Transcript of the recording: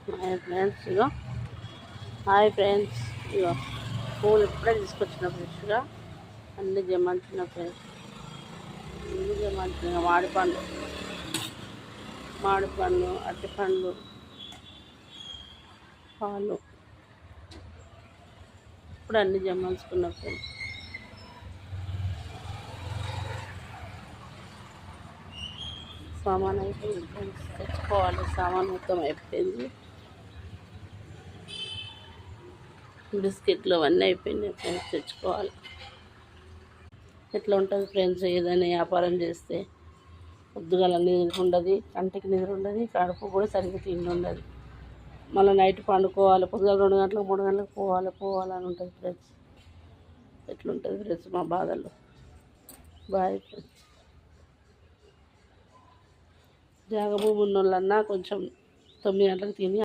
Hi friends, hi friends, ఇగో పూలు ఇప్పుడే తీసుకొచ్చిన ఫ్రెష్గా అన్ని జమంచిన ఫ్రెండ్స్. అన్ని జమంచిన మామిడి పండ్లు అరటి పండ్లు, పాలు ఇప్పుడు అన్ని జమంచుకున్న ఫ్రెండ్స్. సామాన్ అయిపోయింది ఫ్రెండ్స్, తెచ్చుకోవాలి. సామాన్ మొత్తం అయిపోయింది. బిస్కెట్లు అవన్నీ అయిపోయినాయి ఫ్రెండ్స్, తెచ్చుకోవాలి. ఎట్లా ఉంటుంది ఫ్రెండ్స్, ఏదైనా వ్యాపారం చేస్తే పొద్దుగాల నిద్ర ఉండదు, కంటికి నిద్ర ఉండదు, కడుపు కూడా సరిగ్గా తిండి ఉండదు. మళ్ళీ నైట్ పండుకోవాలి, పొద్దుగాల 2 గంటలకు 3 గంటలకు పోవాలని ఉంటుంది ఫ్రెండ్స్. ఎట్లుంటుంది ఫ్రెండ్స్ మా బాధలు. Boy friends. జాగ భూమి ఉన్న వాళ్ళన్నా కొంచెం 9 గంటలకు తిని